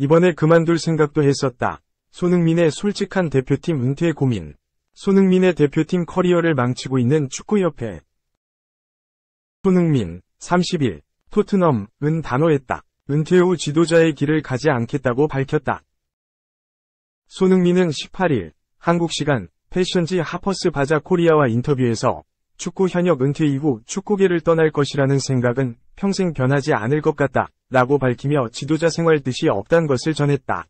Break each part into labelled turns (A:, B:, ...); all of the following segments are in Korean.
A: 이번에 그만둘 생각도 했었다. 손흥민의 솔직한 대표팀 은퇴 고민. 손흥민의 대표팀 커리어를 망치고 있는 축구협회. 손흥민, 30일, 토트넘은 단호했다. 은퇴 후 지도자의 길을 가지 않겠다고 밝혔다. 손흥민은 18일, 한국 시간, 패션지 하퍼스 바자 코리아와 인터뷰에서 축구 현역 은퇴 이후 축구계를 떠날 것이라는 생각은 평생 변하지 않을 것 같다 라고 밝히며 지도자 생활 뜻이 없단 것을 전했다.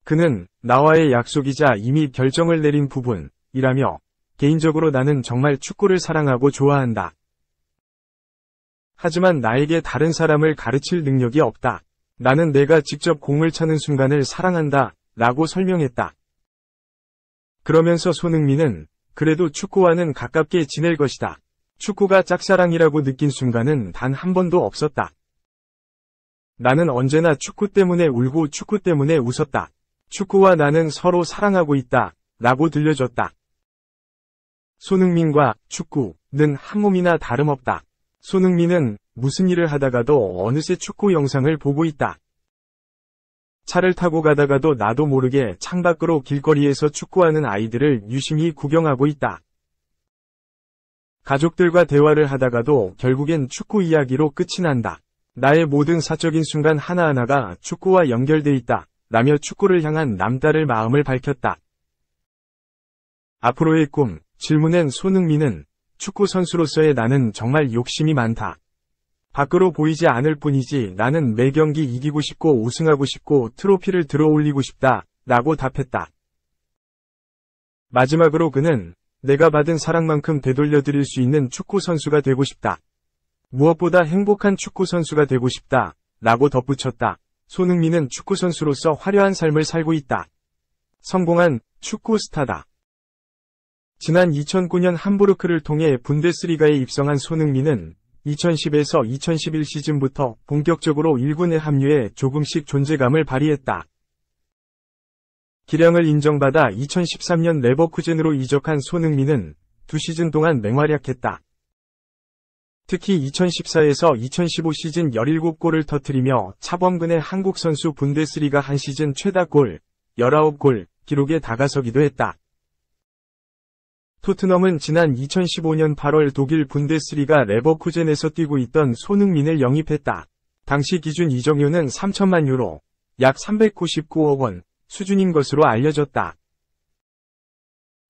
A: 그는 나와의 약속이자 이미 결정을 내린 부분이라며 개인적으로 나는 정말 축구를 사랑하고 좋아한다. 하지만 나에게 다른 사람을 가르칠 능력이 없다. 나는 내가 직접 공을 차는 순간을 사랑한다 라고 설명했다. 그러면서 손흥민은 그래도 축구와는 가깝게 지낼 것이다. 축구가 짝사랑이라고 느낀 순간은 단 한 번도 없었다. 나는 언제나 축구 때문에 울고 축구 때문에 웃었다. 축구와 나는 서로 사랑하고 있다 라고 들려줬다. 손흥민과 축구는 한 몸이나 다름없다. 손흥민은 무슨 일을 하다가도 어느새 축구 영상을 보고 있다. 차를 타고 가다가도 나도 모르게 창밖으로 길거리에서 축구하는 아이들을 유심히 구경하고 있다. 가족들과 대화를 하다가도 결국엔 축구 이야기로 끝이 난다. 나의 모든 사적인 순간 하나하나가 축구와 연결돼 있다. 라며 축구를 향한 남다를 마음을 밝혔다. 앞으로의 꿈, 질문엔 손흥민은 축구 선수로서의 나는 정말 욕심이 많다. 밖으로 보이지 않을 뿐이지 나는 매 경기 이기고 싶고 우승하고 싶고 트로피를 들어 올리고 싶다 라고 답했다. 마지막으로 그는 내가 받은 사랑만큼 되돌려드릴 수 있는 축구 선수가 되고 싶다. 무엇보다 행복한 축구 선수가 되고 싶다 라고 덧붙였다. 손흥민은 축구 선수로서 화려한 삶을 살고 있다. 성공한 축구 스타다. 지난 2009년 함부르크를 통해 분데스리가에 입성한 손흥민은 2010에서 2011 시즌부터 본격적으로 1군에 합류해 조금씩 존재감을 발휘했다. 기량을 인정받아 2013년 레버쿠젠으로 이적한 손흥민은 2시즌 동안 맹활약했다. 특히 2014에서 2015 시즌 17골을 터뜨리며 차범근의 한국 선수 분데스리가 한 시즌 최다 골, 19골 기록에 다가서기도 했다. 토트넘은 지난 2015년 8월 독일 분데스리가 레버쿠젠에서 뛰고 있던 손흥민을 영입했다. 당시 기준 이적료는 3천만 유로, 약 399억 원 수준인 것으로 알려졌다.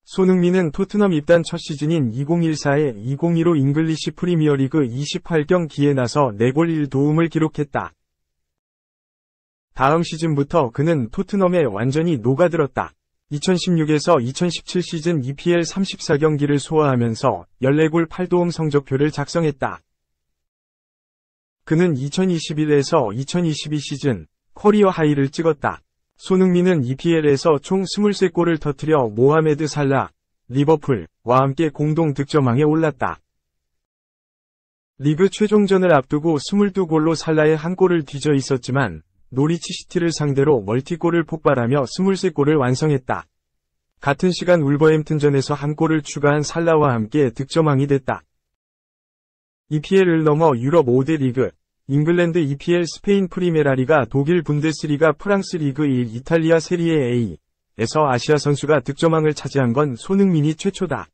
A: 손흥민은 토트넘 입단 첫 시즌인 2014에 2015 잉글리시 프리미어리그 28경기에 나서 4골 1도움을 기록했다. 다음 시즌부터 그는 토트넘에 완전히 녹아들었다. 2016에서 2017 시즌 EPL 34경기를 소화하면서 14골 8도움 성적표를 작성했다. 그는 2021에서 2022 시즌 커리어 하이를 찍었다. 손흥민은 EPL에서 총 23골을 터뜨려 모하메드 살라, 리버풀과 함께 공동 득점왕에 올랐다. 리그 최종전을 앞두고 22골로 살라의 한 골을 뒤져 있었지만 노리치 시티를 상대로 멀티골을 폭발하며 23골을 완성했다. 같은 시간 울버햄튼전에서 한 골을 추가한 살라와 함께 득점왕이 됐다. EPL을 넘어 유럽 5대 리그, 잉글랜드 EPL, 스페인 프리메라리가, 독일 분데스리가, 프랑스 리그 1, 이탈리아 세리에 A에서 아시아 선수가 득점왕을 차지한 건 손흥민이 최초다.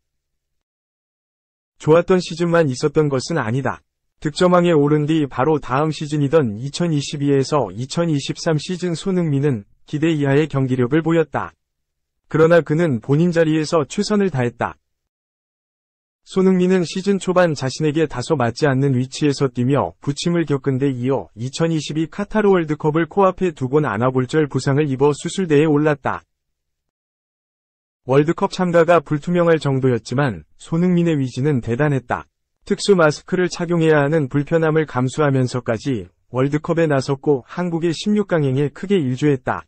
A: 좋았던 시즌만 있었던 것은 아니다. 득점왕에 오른 뒤 바로 다음 시즌이던 2022에서 2023 시즌 손흥민은 기대 이하의 경기력을 보였다. 그러나 그는 본인 자리에서 최선을 다했다. 손흥민은 시즌 초반 자신에게 다소 맞지 않는 위치에서 뛰며 부침을 겪은 데 이어 2022 카타르 월드컵을 코앞에 두곤 아나볼절 부상을 입어 수술대에 올랐다. 월드컵 참가가 불투명할 정도였지만 손흥민의 위지는 대단했다. 특수 마스크를 착용해야 하는 불편함을 감수하면서까지 월드컵에 나섰고 한국의 16강행에 크게 일조했다.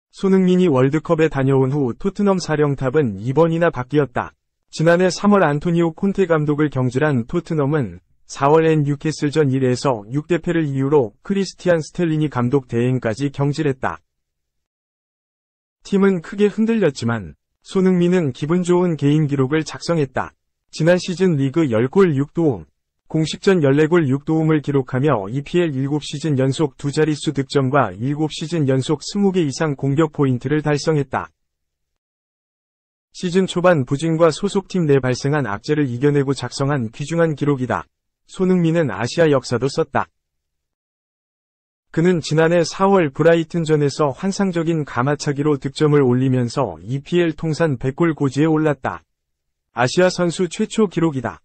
A: 손흥민이 월드컵에 다녀온 후 토트넘 사령탑은 2번이나 바뀌었다. 지난해 3월 안토니오 콘테 감독을 경질한 토트넘은 4월엔 뉴캐슬전 1에서 6대 패를 이유로 크리스티안 스텔리니 감독 대행까지 경질했다. 팀은 크게 흔들렸지만 손흥민은 기분 좋은 개인 기록을 작성했다. 지난 시즌 리그 10골 6도움, 공식전 14골 6도움을 기록하며 EPL 7시즌 연속 두 자릿수 득점과 7시즌 연속 20개 이상 공격 포인트를 달성했다. 시즌 초반 부진과 소속팀 내 발생한 악재를 이겨내고 작성한 귀중한 기록이다. 손흥민은 아시아 역사도 썼다. 그는 지난해 4월 브라이튼전에서 환상적인 가마차기로 득점을 올리면서 EPL 통산 100골 고지에 올랐다. 아시아 선수 최초 기록이다.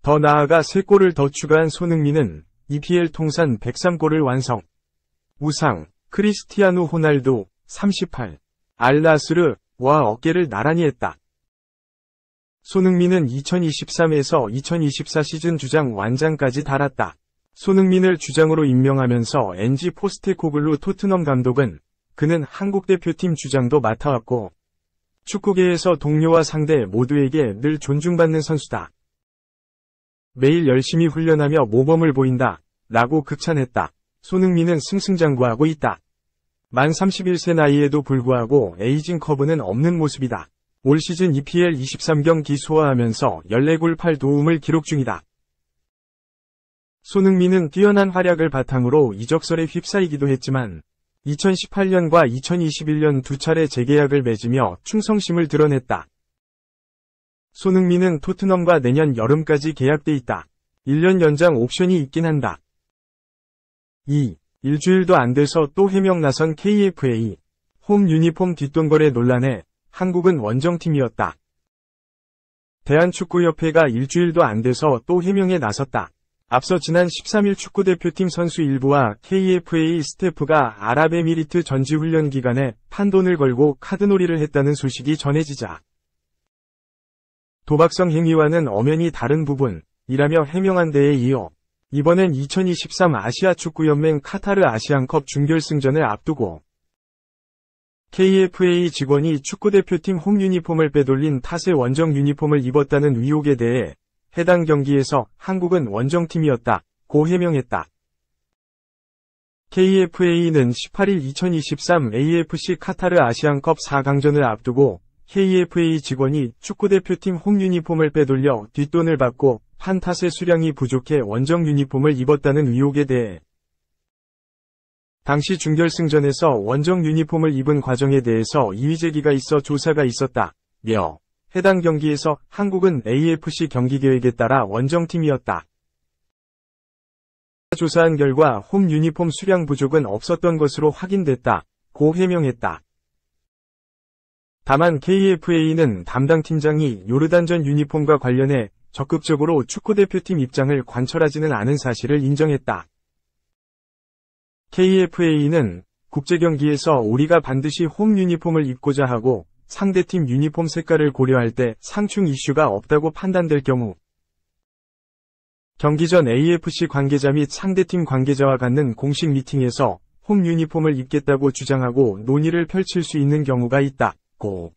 A: 더 나아가 3골을 더 추가한 손흥민은 EPL 통산 103골을 완성. 우상, 크리스티아누 호날두, 38, 알나스르와 어깨를 나란히 했다. 손흥민은 2023에서 2024 시즌 주장 완장까지 달았다. 손흥민을 주장으로 임명하면서 NG 포스테코글루 토트넘 감독은 그는 한국 대표팀 주장도 맡아왔고 축구계에서 동료와 상대 모두에게 늘 존중받는 선수다. 매일 열심히 훈련하며 모범을 보인다. 라고 극찬했다. 손흥민은 승승장구하고 있다. 만 31세 나이에도 불구하고 에이징 커브는 없는 모습이다. 올 시즌 EPL 23경기 소화하면서 14골 8도움을 기록 중이다. 손흥민은 뛰어난 활약을 바탕으로 이적설에 휩싸이기도 했지만 2018년과 2021년 두 차례 재계약을 맺으며 충성심을 드러냈다. 손흥민은 토트넘과 내년 여름까지 계약돼 있다. 1년 연장 옵션이 있긴 한다. 2. 일주일도 안 돼서 또 해명 나선 KFA. 홈 유니폼 뒷돈거래 논란에 한국은 원정팀이었다. 대한축구협회가 일주일도 안 돼서 또 해명에 나섰다. 앞서 지난 13일 축구대표팀 선수 일부와 KFA 스태프가 아랍에미리트 전지훈련 기간에 판돈을 걸고 카드놀이를 했다는 소식이 전해지자 도박성 행위와는 엄연히 다른 부분이라며 해명한 데에 이어 이번엔 2023 아시아축구연맹 카타르 아시안컵 준결승전을 앞두고 KFA 직원이 축구대표팀 홈 유니폼을 빼돌린 탓에 원정 유니폼을 입었다는 의혹에 대해 해당 경기에서 한국은 원정팀이었다고 해명했다. KFA는 18일 2023 AFC 카타르 아시안컵 4강전을 앞두고 KFA 직원이 축구대표팀 홈 유니폼을 빼돌려 뒷돈을 받고 판 탓에 수량이 부족해 원정 유니폼을 입었다는 의혹에 대해 당시 준결승전에서 원정 유니폼을 입은 과정에 대해서 이의제기가 있어 조사가 있었다며 해당 경기에서 한국은 AFC 경기 계획에 따라 원정팀이었다. 조사한 결과 홈 유니폼 수량 부족은 없었던 것으로 확인됐다고 해명했다. 다만 KFA는 담당 팀장이 요르단전 유니폼과 관련해 적극적으로 축구대표팀 입장을 관철하지는 않은 사실을 인정했다. KFA는 국제경기에서 우리가 반드시 홈 유니폼을 입고자 하고 상대팀 유니폼 색깔을 고려할 때 상충 이슈가 없다고 판단될 경우 경기 전 AFC 관계자 및 상대팀 관계자와 갖는 공식 미팅에서 홈 유니폼을 입겠다고 주장하고 논의를 펼칠 수 있는 경우가 있다고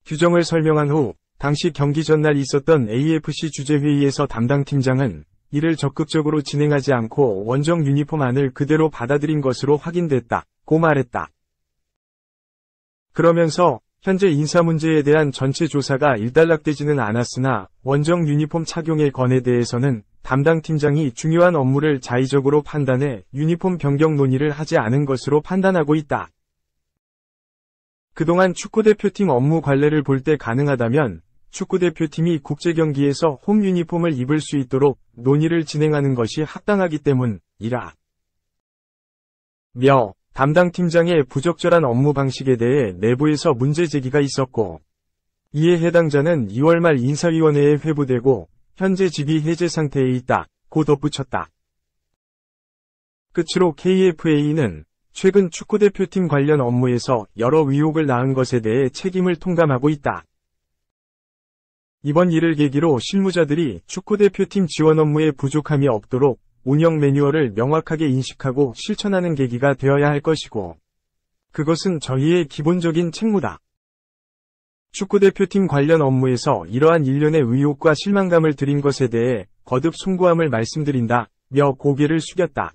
A: 규정을 설명한 후 당시 경기 전날 있었던 AFC 주재회의에서 담당 팀장은 이를 적극적으로 진행하지 않고 원정 유니폼 안을 그대로 받아들인 것으로 확인됐다고 말했다. 그러면서 현재 인사 문제에 대한 전체 조사가 일단락되지는 않았으나 원정 유니폼 착용의 건에 대해서는 담당 팀장이 중요한 업무를 자의적으로 판단해 유니폼 변경 논의를 하지 않은 것으로 판단하고 있다. 그동안 축구대표팀 업무 관례를 볼 때 가능하다면 축구대표팀이 국제경기에서 홈 유니폼을 입을 수 있도록 논의를 진행하는 것이 합당하기 때문이라. 담당 팀장의 부적절한 업무 방식에 대해 내부에서 문제 제기가 있었고 이에 해당자는 2월 말 인사위원회에 회부되고 현재 직위 해제 상태에 있다고 덧붙였다. 끝으로 KFA는 최근 축구대표팀 관련 업무에서 여러 의혹을 낳은 것에 대해 책임을 통감하고 있다. 이번 일을 계기로 실무자들이 축구대표팀 지원 업무에 부족함이 없도록 운영 매뉴얼을 명확하게 인식하고 실천하는 계기가 되어야 할 것이고 그것은 저희의 기본적인 책무다. 축구대표팀 관련 업무에서 이러한 일련의 의혹과 실망감을 드린 것에 대해 거듭 송구함을 말씀드린다며 고개를 숙였다.